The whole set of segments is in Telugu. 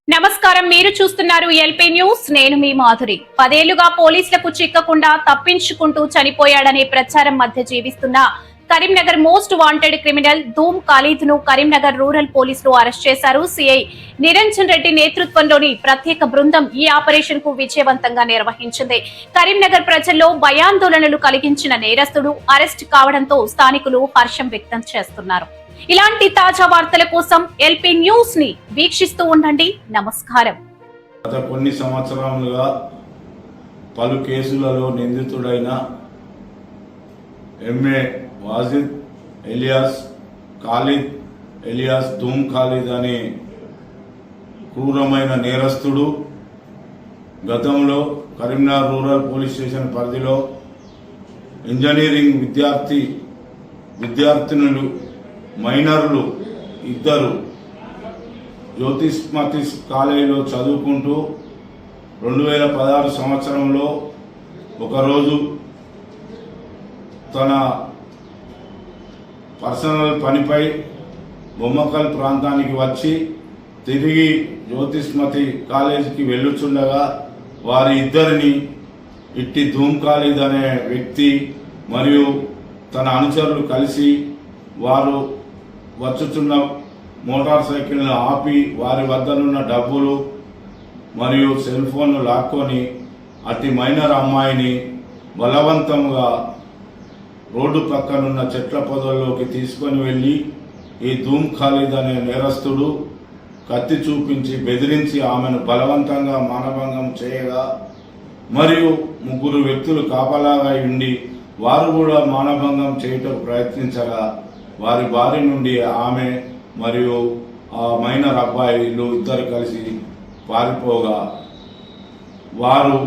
నమస్కారం, మీరు చూస్తున్నారు ఎల్పీ న్యూస్. నేను మీ మాధురి. 10 ఏళ్లుగా పోలీసులకు చిక్కకుండా తప్పించుకుంటూ చనిపోయాడనే ప్రచారం మధ్య జీవిస్తున్న కరీంనగర్ మోస్ట్ వాంటెడ్ క్రిమినల్ ధూమ్ ఖాళీద్ ను కరీంనగర్ రూరల్ పోలీసులు అరెస్ట్ చేశారు. సిఐ నిరంజన్ రెడ్డి నేతృత్వంలోని ప్రత్యేక బృందం ఈ ఆపరేషన్ కు విజయవంతంగా నిర్వహించింది. కరీంనగర్ ప్రజల్లో భయాందోళనలు కలిగించిన నేరస్తుడు అరెస్ట్ కావడంతో స్థానికులు హర్షం వ్యక్తం చేస్తున్నారు. ఇలాంటి తాజా వార్తల కోసం ఎల్పీ న్యూస్ ని వీక్షిస్తూ ఉండండి. నమస్కారం. గత కొన్ని సంవత్సరాలుగా పలు కేసులలో నిందితుడైన MA Wajid alias Khalid alias ధూమ్ ఖాళీద్ అనే క్రూరమైన నేరస్తుడు గతంలో కరీంనగర్ రూరల్ పోలీస్ స్టేషన్ పరిధిలో ఇంజనీరింగ్ విద్యార్థినులు మైనర్లు ఇద్దరు జ్యోతిష్మతి కాలేజీలో చదువుకుంటూ 2016 సంవత్సరంలో ఒకరోజు తన పర్సనల్ పనిపై బొమ్మకల్ ప్రాంతానికి వచ్చి తిరిగి జ్యోతిష్మతి కాలేజీకి వెళ్ళుచుండగా వారి ఇద్దరిని ఇట్టి ధూమ్ ఖాళీద్ అనే వ్యక్తి మరియు తన అనుచరులు కలిసి వారు వచ్చుచున్న మోటార్ సైకిల్ను ఆపి వారి వద్దనున్న డబ్బులు మరియు సెల్ ఫోన్ను లాక్కొని అతి మైనర్ అమ్మాయిని బలవంతంగా రోడ్డు పక్కనున్న చెట్ల పొదల్లోకి తీసుకొని వెళ్ళి ఈ ధూమ్ ఖాళీద్ అనే నేరస్తుడు కత్తి చూపించి బెదిరించి ఆమెను బలవంతంగా మానభంగం చేయగా మరియు 3 వ్యక్తులు కాపలాగా ఉండి వారు కూడా మానభంగం చేయటం ప్రయత్నించగా వారి బారి నుండి ఆమె మరియు ఆ మైనర్ అబ్బాయిలు ఇద్దరు కలిసి పారిపోగా వారు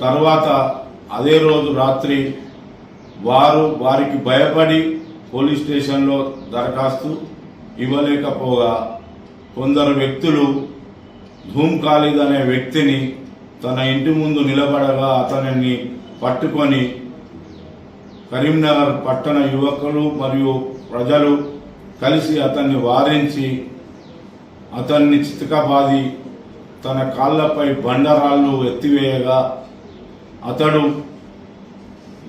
తర్వాత అదే రోజు రాత్రి వారికి భయపడి పోలీస్ స్టేషన్లో దరఖాస్తు ఇవ్వలేకపోగా కొందరు వ్యక్తులు ధూమ్ ఖాళీద్ అనే వ్యక్తిని తన ఇంటి ముందు నిలబడగా అతనిని పట్టుకొని కరీంనగర్ పట్టణ యువకులు మరియు ప్రజలు కలిసి అతన్ని వారించి అతన్ని చితకబాది తన కాళ్లపై బండరాళ్లు ఎత్తివేయగా అతడు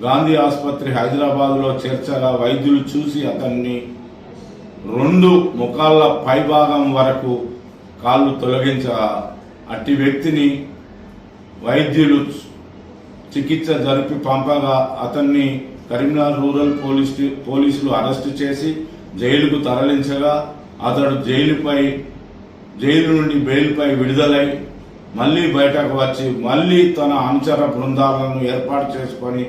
గాంధీ ఆసుపత్రి హైదరాబాద్లో చేర్చగా వైద్యులు చూసి అతన్ని 2 ముఖాల పైభాగం వరకు కాళ్ళు తొలగించగా అట్టి వ్యక్తిని వైద్యులు చికిత్స జరిపి పంపగా అతన్ని కరీంనగర్ రూరల్ పోలీసులు అరెస్టు చేసి జైలుకు తరలించగా అతడు జైలు నుండి బెయిల్పై విడుదలై మళ్లీ బయటకు వచ్చి మళ్లీ తన అనుచర బృందాలను ఏర్పాటు చేసుకొని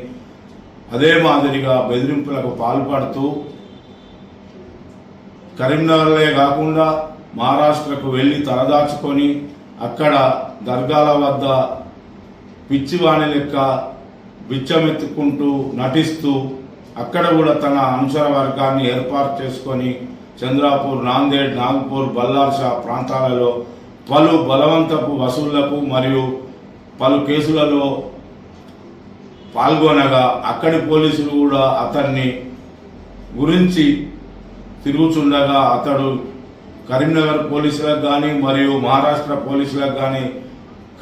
అదే మాదిరిగా బెదిరింపులకు పాల్పడుతూ కరీంనగర్లే కాకుండా మహారాష్ట్రకు వెళ్లి తలదాచుకొని అక్కడ దర్గాల వద్ద పిచ్చివాణి లెక్క బిచ్చమెత్తుకుంటూ నటిస్తూ అక్కడ కూడా తన అనుచర వర్గాన్ని ఏర్పాటు చేసుకొని చంద్రాపూర్, నాందేడ్, నాగపూర్, బల్లార్షా ప్రాంతాలలో పలు బలవంతపు వసూళ్లకు మరియు పలు కేసులలో పాల్గొనగా అక్కడి పోలీసులు కూడా అతన్ని గురించి తిరుగుచుండగా అతడు కరీంనగర్ పోలీసులకు కానీ మరియు మహారాష్ట్ర పోలీసులకు కానీ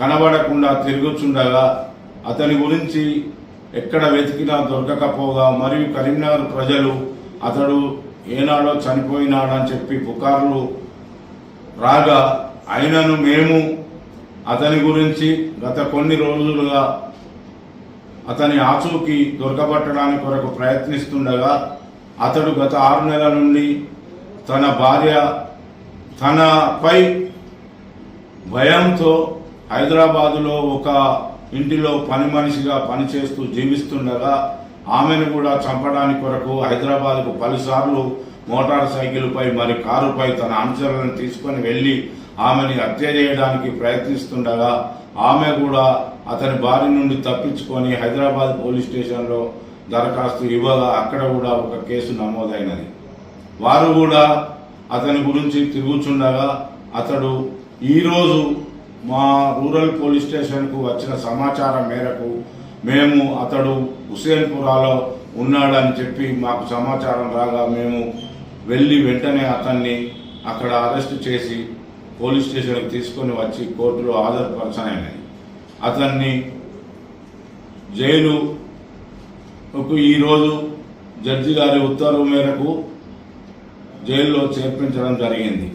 కనబడకుండా తిరుగుచుండగా అతని గురించి ఎక్కడ వెతికినా దొరకకపోగా మరియు కరీంనగర్ ప్రజలు అతడు ఏనాడో చనిపోయినాడని చెప్పి పుకార్లు రాగా అయినను మేము అతని గురించి గత కొన్ని రోజులుగా అతని ఆచూకీ దొరకబట్టడానికి కొరకు ప్రయత్నిస్తుండగా అతడు గత 6 నెలల నుండి తన భార్య తనపై భయంతో హైదరాబాదులో ఒక ఇంటిలో పని మనిషిగా పనిచేస్తూ జీవిస్తుండగా ఆమెను కూడా చంపడానికి కొరకు హైదరాబాద్కు పలుసార్లు మోటార్ సైకిల్పై మరి కారుపై తన అనుచరులను తీసుకొని వెళ్లి ఆమెని హత్య చేయడానికి ప్రయత్నిస్తుండగా ఆమె కూడా అతని బారి నుండి తప్పించుకొని హైదరాబాద్ పోలీస్ స్టేషన్లో దరఖాస్తు ఇవ్వగా అక్కడ కూడా ఒక కేసు నమోదైనది. వారు కూడా అతని గురించి తిరుగుచుండగా అతడు ఈరోజు మా రూరల్ పోలీస్ స్టేషన్కు వచ్చిన సమాచారం మేరకు మేము అతడు హుసేన్పురాలో ఉన్నాడని చెప్పి మాకు సమాచారం రాగా మేము వెళ్ళి వెంటనే అతన్ని అక్కడ అరెస్ట్ చేసి పోలీస్ స్టేషన్కి తీసుకొని వచ్చి కోర్టులో హాజరుపరచనైనది. అతన్ని జైలుకు ఈరోజు జడ్జి గారి ఉత్తర్వు మేరకు జైల్లో చేర్పించడం జరిగింది.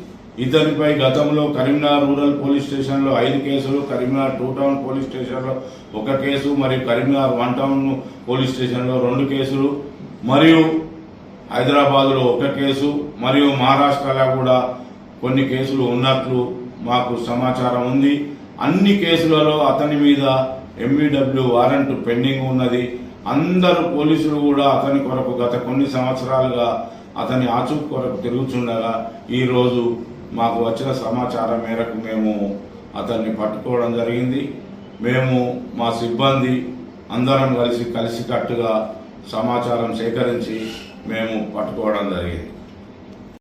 ఇతనిపై గతంలో కరీంనగర్ రూరల్ పోలీస్ స్టేషన్లో 5 కేసులు, కరీంనగర్ 2 టౌన్ పోలీస్ స్టేషన్లో 1 కేసు, మరియు కరీంనగర్ 1 టౌన్ పోలీస్ స్టేషన్లో 2 కేసులు, మరియు హైదరాబాద్లో 1 కేసు, మరియు మహారాష్ట్రలో కూడా కొన్ని కేసులు ఉన్నట్లు మాకు సమాచారం ఉంది. అన్ని కేసులలో అతని మీద MVW వారెంట్ పెండింగ్ ఉన్నది. అందరు పోలీసులు కూడా అతని కొరకు గత కొన్ని సంవత్సరాలుగా అతని ఆచూకీ కొరకు తిరుగుతుండగా ఈరోజు మాకు వచ్చిన సమాచారం మేరకు మేము అతన్ని పట్టుకోవడం జరిగింది. మేము మా సిబ్బంది అందరం కలిసికట్టుగా సమాచారం సేకరించి మేము పట్టుకోవడం జరిగింది.